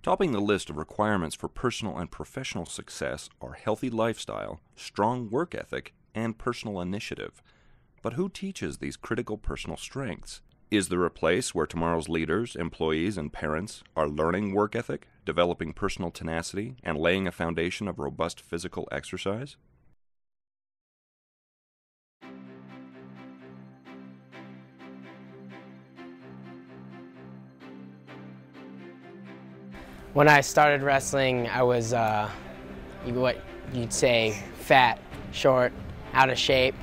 Topping the list of requirements for personal and professional success are healthy lifestyle, strong work ethic, and personal initiative. But who teaches these critical personal strengths? Is there a place where tomorrow's leaders, employees, and parents are learning work ethic, developing personal tenacity, and laying a foundation of robust physical exercise? When I started wrestling, I was what you'd say fat, short, out of shape.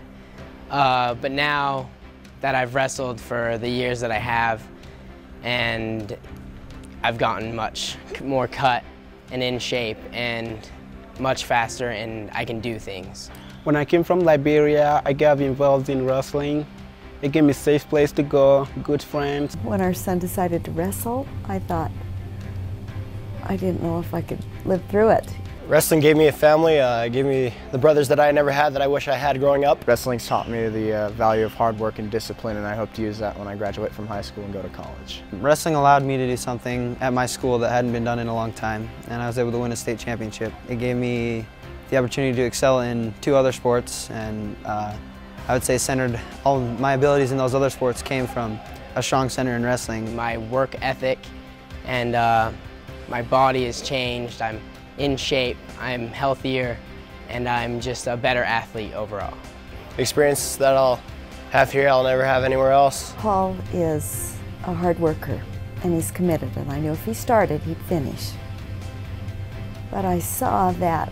But now that I've wrestled for the years that I have, and I've gotten much more cut and in shape and much faster, and I can do things. When I came from Liberia, I got involved in wrestling. It gave me a safe place to go, good friends. When our son decided to wrestle, I thought, I didn't know if I could live through it. Wrestling gave me a family, gave me the brothers that I never had that I wish I had growing up. Wrestling's taught me the value of hard work and discipline, and I hope to use that when I graduate from high school and go to college. Wrestling allowed me to do something at my school that hadn't been done in a long time, and I was able to win a state championship. It gave me the opportunity to excel in 2 other sports, and I would say centered all of my abilities in those other sports came from a strong center in wrestling. My work ethic and my body has changed. I'm in shape, I'm healthier, and I'm just a better athlete overall. Experiences that I'll have here, I'll never have anywhere else. Paul is a hard worker, and he's committed, and I knew if he started, he'd finish. But I saw that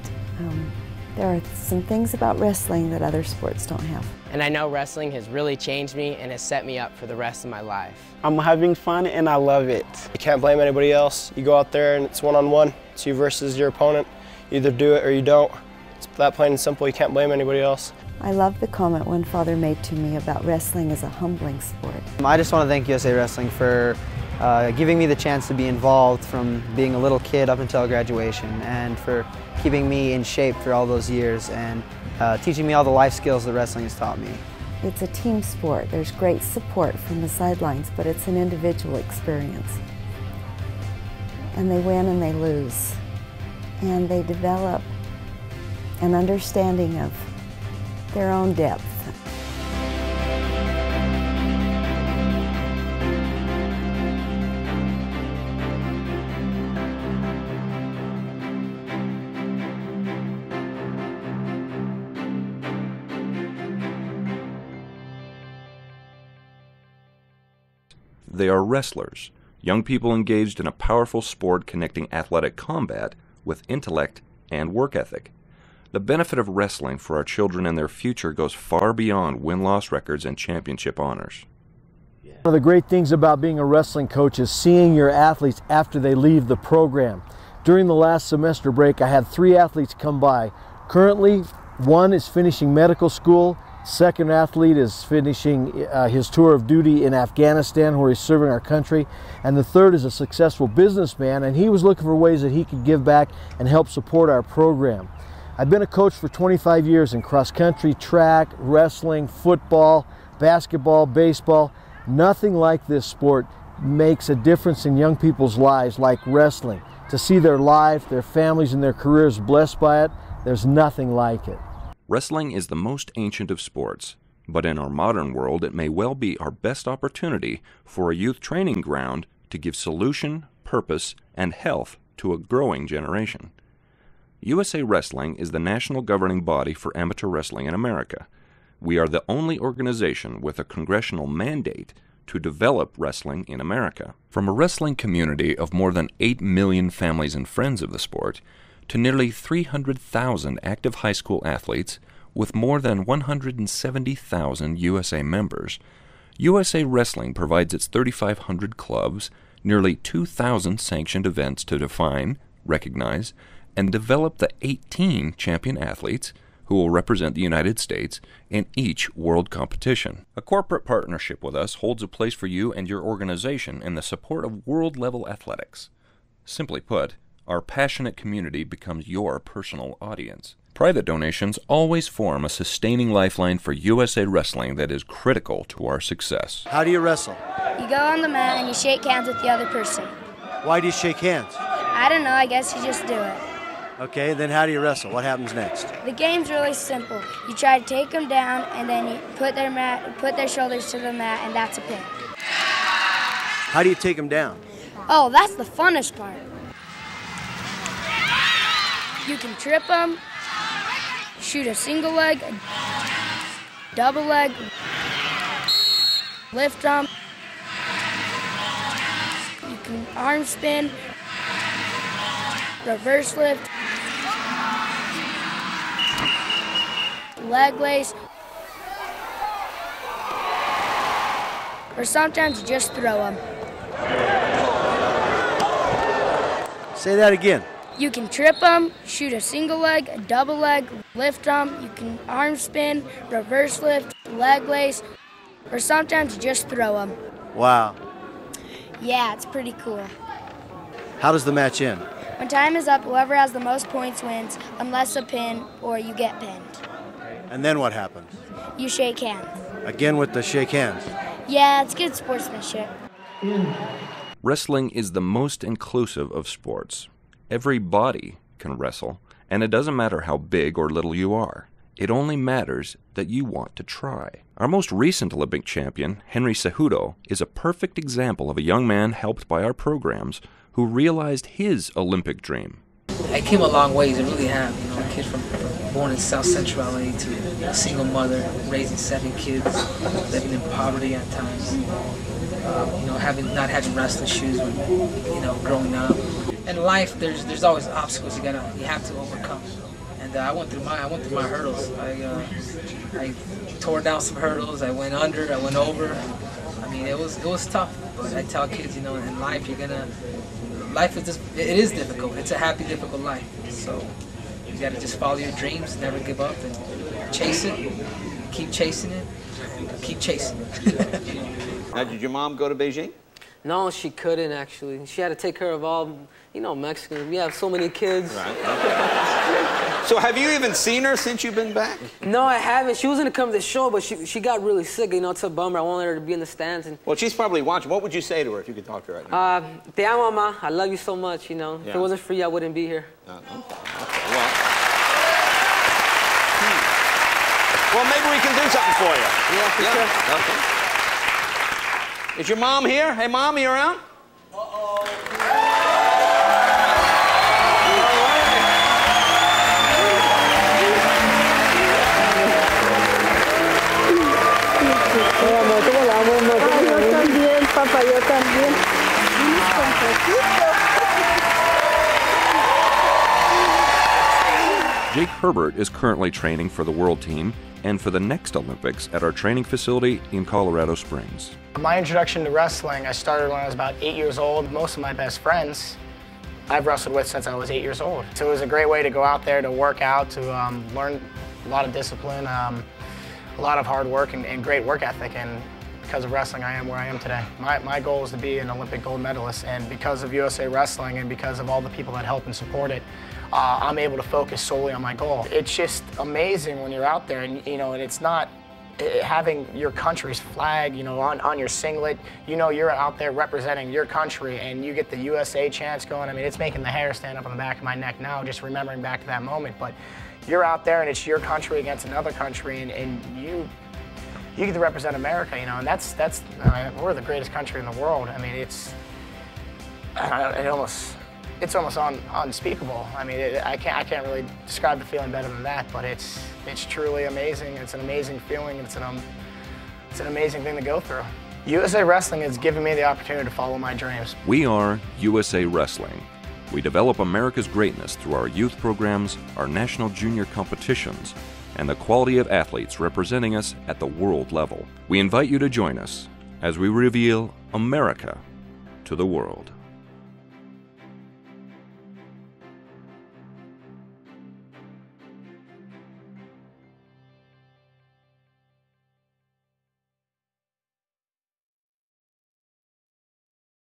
there are some things about wrestling that other sports don't have. And I know wrestling has really changed me and has set me up for the rest of my life. I'm having fun and I love it. You can't blame anybody else. You go out there and it's one-on-one. It's you versus your opponent. You either do it or you don't. It's that plain and simple. You can't blame anybody else. I love the comment one father made to me about wrestling as a humbling sport. I just want to thank USA Wrestling for giving me the chance to be involved from being a little kid up until graduation, and for keeping me in shape for all those years, and teaching me all the life skills that wrestling has taught me. It's a team sport. There's great support from the sidelines, but it's an individual experience. And they win and they lose. And they develop an understanding of their own depth. They are wrestlers, young people engaged in a powerful sport connecting athletic combat with intellect and work ethic. The benefit of wrestling for our children and their future goes far beyond win-loss records and championship honors. One of the great things about being a wrestling coach is seeing your athletes after they leave the program. During the last semester break, I had 3 athletes come by. Currently, one is finishing medical school. Second athlete is finishing his tour of duty in Afghanistan, where he's serving our country. And the third is a successful businessman, and he was looking for ways that he could give back and help support our program. I've been a coach for 25 years in cross country, track, wrestling, football, basketball, baseball. Nothing like this sport makes a difference in young people's lives like wrestling. To see their life, their families, and their careers blessed by it, there's nothing like it. Wrestling is the most ancient of sports, but in our modern world it may well be our best opportunity for a youth training ground to give solution, purpose, and health to a growing generation. USA Wrestling is the national governing body for amateur wrestling in America. We are the only organization with a congressional mandate to develop wrestling in America. From a wrestling community of more than 8 million families and friends of the sport, to nearly 300,000 active high school athletes with more than 170,000 USA members, USA Wrestling provides its 3,500 clubs, nearly 2,000 sanctioned events to define, recognize, and develop the 18 champion athletes who will represent the United States in each world competition. A corporate partnership with us holds a place for you and your organization in the support of world-level athletics. Simply put, our passionate community becomes your personal audience. Private donations always form a sustaining lifeline for USA Wrestling that is critical to our success. How do you wrestle? You go on the mat and you shake hands with the other person. Why do you shake hands? I don't know, I guess you just do it. Okay, then how do you wrestle? What happens next? The game's really simple. You try to take them down, and then you put their shoulders to the mat, and that's a pin. How do you take them down? Oh, that's the funnest part. You can trip them, shoot a single leg, a double leg, lift them. You can arm spin, reverse lift, leg lace, or sometimes just throw them. Say that again. You can trip them, shoot a single leg, a double leg, lift them. You can arm spin, reverse lift, leg lace, or sometimes just throw them. Wow. Yeah, it's pretty cool. How does the match end? When time is up, whoever has the most points wins, unless a pin or you get pinned. And then what happens? You shake hands. Again with the shake hands. Yeah, it's good sportsmanship. Wrestling is the most inclusive of sports. Every body can wrestle, and it doesn't matter how big or little you are. It only matters that you want to try. Our most recent Olympic champion, Henry Cejudo, is a perfect example of a young man helped by our programs who realized his Olympic dream. I came a long ways, I really have. You know, a kid born in South Central LA to a single mother, raising 7 kids, living in poverty at times. You know, not having wrestling shoes when, you know, growing up. In life, there's always obstacles you have to overcome. And I went through my hurdles. I tore down some hurdles. I went under. I went over. I mean, it was tough. But I tell kids, you know, in life life is it is difficult. It's a happy, difficult life. So you got to just follow your dreams, never give up, and chase it. Keep chasing it. Keep chasing it. Now, did your mom go to Beijing? No, she couldn't actually. She had to take care of all, you know, Mexicans. We have so many kids. Right. Okay. So have you even seen her since you've been back? No, I haven't. She was going to come to the show, but she got really sick. You know, it's a bummer. I wanted her to be in the stands. And well, she's probably watching. What would you say to her if you could talk to her right now? Te amo, ma. I love you so much, you know. Yeah. If it wasn't for you, I wouldn't be here. Okay. Well, maybe we can do something for you. Yeah, for sure. Okay. Is your mom here? Hey, Mom, are you around? Jake Herbert is currently training for the world team and for the next Olympics at our training facility in Colorado Springs. My introduction to wrestling, I started when I was about 8 years old. Most of my best friends I've wrestled with since I was 8 years old. So it was a great way to go out there to work out, to learn a lot of discipline, a lot of hard work and great work ethic. And because of wrestling, I am where I am today. My goal is to be an Olympic gold medalist, and because of USA Wrestling and because of all the people that help and support it, I'm able to focus solely on my goal. It's just amazing when you're out there, and you know, and it's not having your country's flag, you know, on your singlet. You know, you're out there representing your country, and you get the USA chants going. I mean, it's making the hair stand up on the back of my neck now, just remembering back to that moment. But you're out there, and it's your country against another country, and you get to represent America, you know, and that's we're the greatest country in the world. I mean, it's almost unspeakable. I mean, I can't really describe the feeling better than that, but it's truly amazing. It's an amazing feeling, and it's an amazing thing to go through. USA Wrestling has given me the opportunity to follow my dreams. We are USA Wrestling. We develop America's greatness through our youth programs, our national junior competitions, and the quality of athletes representing us at the world level. We invite you to join us as we reveal America to the world.